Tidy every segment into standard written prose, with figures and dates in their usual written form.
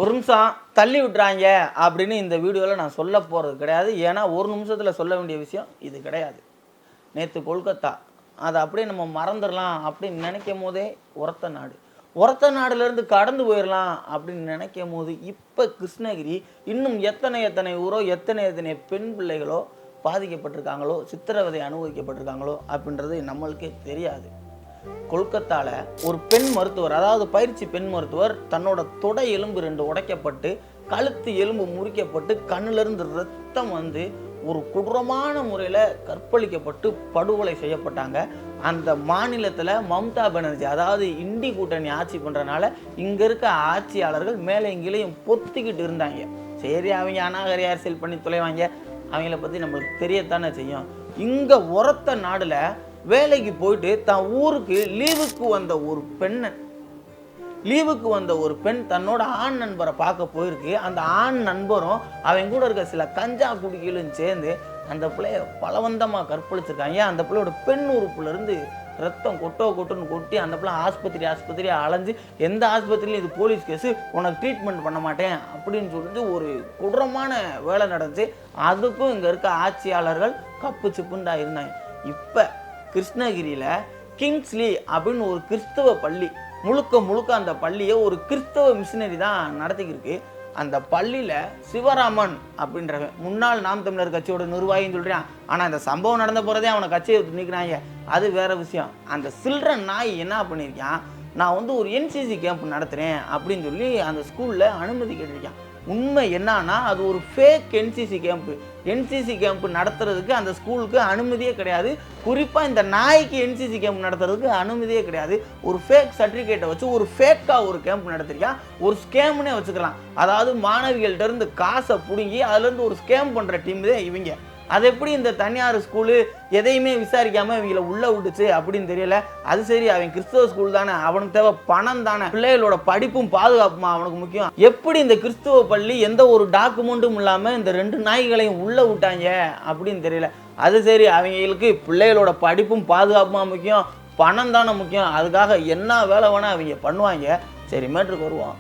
ஒரு நிமிஷம் தள்ளி விட்டுறாங்க அப்படின்னு இந்த வீடியோவில் நான் சொல்ல போகிறது கிடையாது. ஏன்னா ஒரு நிமிஷத்தில் சொல்ல வேண்டிய விஷயம் இது கிடையாது. நேற்று கொல்கத்தா அதை அப்படியே நம்ம மறந்துடலாம் அப்படின்னு நினைக்கும் போதே உரத்த நாடுலேருந்து கடந்து போயிடலாம் அப்படின்னு நினைக்கும் போது இப்போ கிருஷ்ணகிரி இன்னும் எத்தனை ஊரோ எத்தனை பெண் பிள்ளைகளோ பாதிக்கப்பட்டிருக்காங்களோ, சித்திரவதை அனுபவிக்கப்பட்டிருக்காங்களோ அப்படின்றது நம்மளுக்கே தெரியாது. கொல்கத்தாவில் ஒரு பெண் மருத்துவர், அதாவது பயிற்சி பெண் மருத்துவர், தன்னோட தொடை எலும்பு 2 உடைக்கப்பட்டு, கழுத்து எலும்பு முறிக்கப்பட்டு, கண்ணிலிருந்து ரத்தம் வந்து ஒரு கொடூரமான முறையில் கற்பழிக்கப்பட்டு படுகொலை செய்யப்பட்டாங்க. அந்த மாநிலத்தில் மம்தா பானர்ஜி, அதாவது இண்டி கூட்டணி ஆட்சி பண்ணுறனால இங்கே இருக்க ஆட்சியாளர்கள் மேலே இங்கேயும் பொத்திக்கிட்டு இருந்தாங்க. சரி, அவங்க அநாகரி அரசியல் பண்ணி தொலைவாங்க, அவங்கள பற்றி நம்மளுக்கு தெரியத்தானே செய்யும். இங்கே உரத்த நாடில் வேலைக்கு போயிட்டு தான் ஊருக்கு லீவுக்கு வந்த ஒரு பெண் தன்னோட ஆண் நண்பரை பார்க்க போயிருக்கு. அந்த ஆண் நண்பரும் அவங்க கூட இருக்க சில கஞ்சா குடிகளும் சேர்ந்து அந்த பிள்ளைய பலவந்தமாக கற்பழிச்சிருக்காங்க. அந்த பிள்ளையோட பெண் உறுப்புலேருந்து ரத்தம் கொட்டுன்னு கொட்டி அந்த பிள்ளை ஆஸ்பத்திரியாக அலைஞ்சு, எந்த ஆஸ்பத்திரியிலும் இது போலீஸ் கேஸு, உனக்கு ட்ரீட்மெண்ட் பண்ண மாட்டேன் அப்படின்னு சொல்லிட்டு ஒரு கொடூரமான வேலை நடந்துச்சு. அதுக்கும் இங்கே இருக்க ஆட்சியாளர்கள் கப்பு சிப்புன்னு தான் இருந்தாங்க. இப்போ கிருஷ்ணகிரியில் கிங்ஸ்லி அப்படின்னு ஒரு கிறிஸ்தவ பள்ளி, முழுக்க அந்த பள்ளியை ஒரு கிறிஸ்தவ மிஷினரி தான் நடத்திக்கிருக்கு. அந்த பள்ளியில் சிவராமன் அப்படின்ற முன்னாள் நாம் தமிழர் கட்சியோட நிர்வாகின்னு சொல்கிறான். ஆனால் இந்த சம்பவம் நடந்த போகிறதே அவனை கட்சியை நிற்கிறாங்க, அது வேறு விஷயம். அந்த சில்ட்ரன் நாய் என்ன பண்ணியிருக்கான், நான் வந்து ஒரு என்சிசி கேம்ப் நடத்துகிறேன் அப்படின்னு சொல்லி அந்த ஸ்கூலில் அனுமதி கேட்டிருக்கான். உண்மை என்னன்னா அது ஒரு ஃபேக் என்சிசி கேம்ப் நடத்துறதுக்கு அந்த ஸ்கூலுக்கு அனுமதியே கிடையாது. குறிப்பாக இந்த நாய்க்கு என்சிசி கேம்ப் நடத்துறதுக்கு அனுமதியே கிடையாது. ஒரு ஃபேக் சர்டிஃபிகேட்டை வச்சு ஒரு ஃபேக்காக ஒரு கேம்ப் நடத்திருக்கா. ஒரு ஸ்கேம்னே வச்சுக்கலாம். அதாவது மாணவிகள்கிட்ட இருந்து காசை பிடுங்கி அதுலேருந்து ஒரு ஸ்கேம் பண்ணுற டீம் தான் இவங்க. அது எப்படி இந்த தனியார் ஸ்கூலு எதையுமே விசாரிக்காமல் இவங்களை உள்ளே விட்டுச்சு அப்படின்னு தெரியல. அது சரி, அவன் கிறிஸ்தவ ஸ்கூல் தானே, அவனுக்கு தேவை பணம் தானே, பிள்ளைகளோட படிப்பும் பாதுகாப்புமா அவனுக்கு முக்கியம். எப்படி இந்த கிறிஸ்தவ பள்ளி எந்த ஒரு டாக்குமெண்ட்டும் இல்லாமல் இந்த 2 நாய்களையும் உள்ளே விட்டாங்க அப்படின்னு தெரியல. அது சரி, அவங்களுக்கு பிள்ளைகளோட படிப்பும் பாதுகாப்புமா முக்கியம், பணம் தானே முக்கியம். அதுக்காக என்ன வேலை வேணால் அவங்க பண்ணுவாங்க. சரி, மேட்ருக்கு வருவோம்.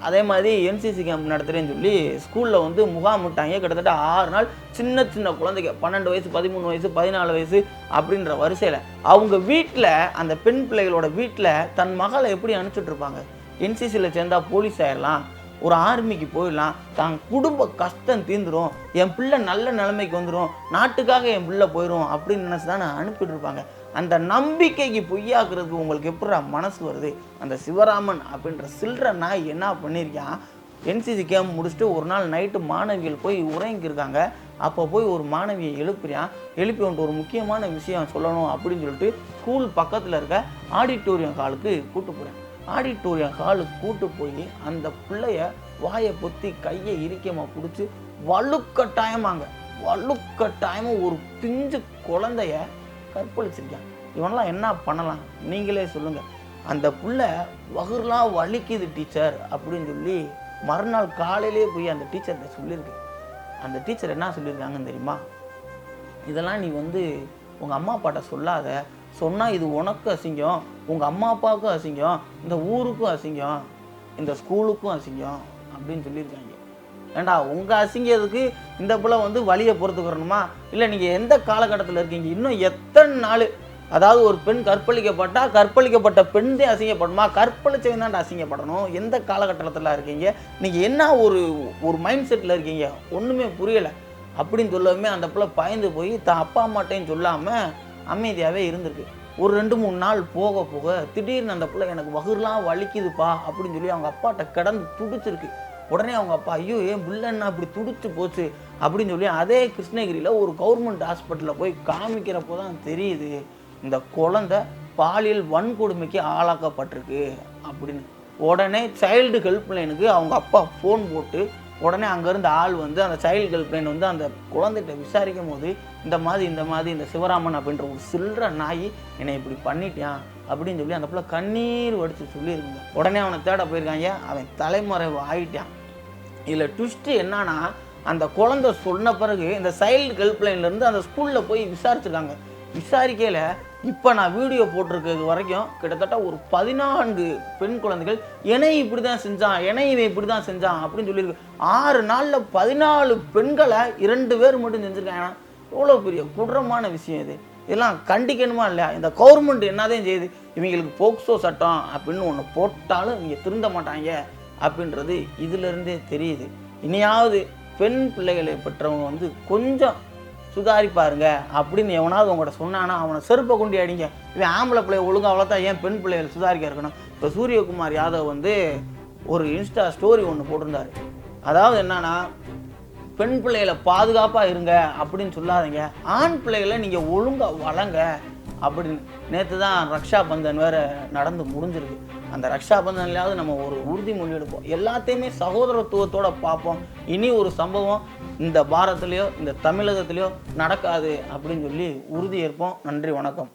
அதே மாதிரி என்சிசி கேம்ப் நடத்துகிறேன்னு சொல்லி ஸ்கூலில் வந்து முகாம் விட்டாங்க. கிட்டத்தட்ட 6 நாள் சின்ன குழந்தைங்க, 12 வயசு 13 வயசு 14 வயசு அப்படின்ற வரிசையில் அவங்க வீட்டில், அந்த பெண் பிள்ளைகளோட வீட்டில் தன் மகளை எப்படி அனுப்பிச்சுட்ருப்பாங்க. என்சிசியில் சேர்ந்தால் போலீஸ் ஆயிடலாம், ஒரு ஆர்மிக்கு போயிடலாம், தான் குடும்ப கஷ்டம் தீர்ந்துடும், என் பிள்ளை நல்ல நிலைமைக்கு வந்துடும், நாட்டுக்காக என் பிள்ளை போயிடும் அப்படின்னு நினச்சி தான் நான் அனுப்பிட்டுருப்பாங்க. அந்த நம்பிக்கைக்கு பொய்யாக்குறதுக்கு உங்களுக்கு எப்படி மனசு வருது? அந்த சிவராமன் அப்படின்ற சில்ற நாய் என்ன பண்ணியிருக்கான், என்சிசி கேம்ப் முடிச்சுட்டு ஒரு நாள் நைட்டு மாணவிகள் போய் உறங்கியிருக்காங்க. அப்போ போய் ஒரு மாணவியை எழுப்பி வந்துட்டு ஒரு முக்கியமான விஷயம் சொல்லணும் அப்படின்னு சொல்லிட்டு ஸ்கூல் பக்கத்தில் இருக்க ஆடிட்டோரியம் ஹாலுக்கு கூட்டு போய் அந்த பிள்ளைய வாயை பொத்தி கையை இறுக்கமாக பிடிச்சி வலுக்கட்டாயமாக ஒரு பிஞ்சு குழந்தைய கற்பழிச்சிருக்கான். இவனெல்லாம் என்ன பண்ணலாம் நீங்களே சொல்லுங்கள். அந்த புள்ள வகுர்லாம் வலிக்குது டீச்சர் அப்படின்னு சொல்லி மறுநாள் காலையிலே போய் அந்த டீச்சர்கிட்ட சொல்லியிருக்கு. அந்த டீச்சர் என்ன சொல்லியிருக்காங்கன்னு தெரியுமா, இதெல்லாம் நீ வந்து உங்கள் அம்மா அப்பாட்ட சொல்லாத, சொன்னால் இது உனக்கு அசிங்கம், உங்கள் அம்மா அப்பாவுக்கும் அசிங்கம், இந்த ஊருக்கும் அசிங்கம், இந்த ஸ்கூலுக்கும் அசிங்கம் அப்படின்னு சொல்லியிருக்காங்க. ஏண்டா உங்கள் அசிங்கத்துக்கு இந்த பிள்ளை வந்து வழியை பொறுத்துக்கிறணுமா? இல்லை நீங்கள் எந்த காலகட்டத்தில் இருக்கீங்க? இன்னும் எத்தனை நாள்? அதாவது ஒரு பெண் கற்பழிக்கப்பட்ட பெண் தான் அசிங்கப்படணுமா? கற்பழிச்சவன் தான் அசிங்கப்படணும்? எந்த காலகட்டத்தில் இருக்கீங்க நீங்கள்? என்ன ஒரு மைண்ட் செட்டில் இருக்கீங்க? ஒன்றுமே புரியலை அப்படின்னு சொல்லவுமே அந்த பிள்ளை பயந்து போய் தான் அப்பா அம்மாட்டையும் சொல்லாமல் அமைதியாகவே இருந்திருக்கு. ஒரு 2-3 நாள் போக திடீர்னு அந்த பிள்ளை எனக்கு வகுர்லாம் வலிக்குதுப்பா அப்படின்னு சொல்லி அவங்க அப்பாட்ட கிடந்து துடிச்சிருக்கு. உடனே அவங்க அப்பா, ஐயோ என் பிள்ளைன்னா அப்படி துடிச்சு போச்சு அப்படின்னு சொல்லி அதே கிருஷ்ணகிரியில் ஒரு கவர்மெண்ட் ஹாஸ்பிட்டலில் போய் காமிக்கிறப்போ தான் தெரியுது இந்த குழந்தை பாலியல் வன்கொடுமைக்கு ஆளாக்கப்பட்டிருக்கு அப்படின்னு. உடனே சைல்டு ஹெல்ப்லைனுக்கு அவங்க அப்பா ஃபோன் போட்டு உடனே அங்கேருந்து ஆள் வந்து அந்த சைல்டு ஹெல்ப்லைன் வந்து அந்த குழந்தைகிட்ட விசாரிக்கும் போது இந்த மாதிரி இந்த சிவராமன் அப்படின்ற ஒரு சில்ற நாய் என்னை இப்படி பண்ணிட்டான் அப்படின்னு சொல்லி அந்த பிள்ளை கண்ணீர் வடித்து சொல்லியிருக்குங்க. உடனே அவனை தேட போயிருக்காங்க. அவன் தலைமறைவு ஆகிட்டான். இதில் ட்விஸ்ட்டு என்னன்னா, அந்த குழந்தை சொன்ன பிறகு இந்த சைல்டு ஹெல்ப்லைன்லேருந்து அந்த ஸ்கூலில் போய் விசாரிச்சிருக்காங்க. விசாரிக்கையில் இப்போ நான் வீடியோ போட்டிருக்கிறது வரைக்கும் கிட்டத்தட்ட ஒரு 14 பெண் குழந்தைகள் என்னை இப்படி தான் செஞ்சான், என்னை இவன் இப்படி தான் செஞ்சான் அப்படின்னு சொல்லியிருக்கு. 6 நாளில் 14 பெண்களை 2 பேர் மட்டும் செஞ்சுருக்காங்க. எவ்வளோ பெரிய குற்றமான விஷயம் இது. இதெல்லாம் கண்டிக்கணுமா இல்லையா? இந்த கவர்மெண்ட் என்னதான் செய்யுது? இவங்களுக்கு போக்சோ சட்டம் அப்படின்னு ஒன்று போட்டாலும் இவங்க திருந்த மாட்டாங்க அப்படின்றது இதிலிருந்தே தெரியுது. இனியாவது பெண் பிள்ளைகளை பெற்றவங்க கொஞ்சம் சுதாரிப்பாருங்க அப்படின்னு எவனாவது உங்கள்கிட்ட சொன்னானா அவனை செருப்பை கொண்டு அடிங்க. இவன் ஆம்பளை பிள்ளைய ஒழுங்காக வளர்த்தா ஏன் பெண் பிள்ளைகள் சுதாரிக்க இருக்கணும்? இப்போ சூரியகுமார் யாதவ் ஒரு இன்ஸ்டா ஸ்டோரி ஒன்று போட்டிருந்தார். அதாவது என்னன்னா, பெண் பிள்ளைகளை பாதுகாப்பாக இருங்க அப்படின்னு சொல்லாதீங்க, ஆண் பிள்ளைகளை நீங்கள் ஒழுங்காக வளங்க அப்படின்னு. நேற்று தான் ரக்ஷா பந்தன் வேறு நடந்து முடிஞ்சிருக்கு. அந்த ரக்ஷா பந்தன்லையாவது நம்ம ஒரு உறுதிமொழி எடுப்போம், எல்லாத்தையுமே சகோதரத்துவத்தோடு பார்ப்போம். இனி ஒரு சம்பவம் இந்த பாரதத்துலேயோ இந்த தமிழகத்துலேயோ நடக்காது அப்படின்னு சொல்லி உறுதி ஏற்போம். நன்றி, வணக்கம்.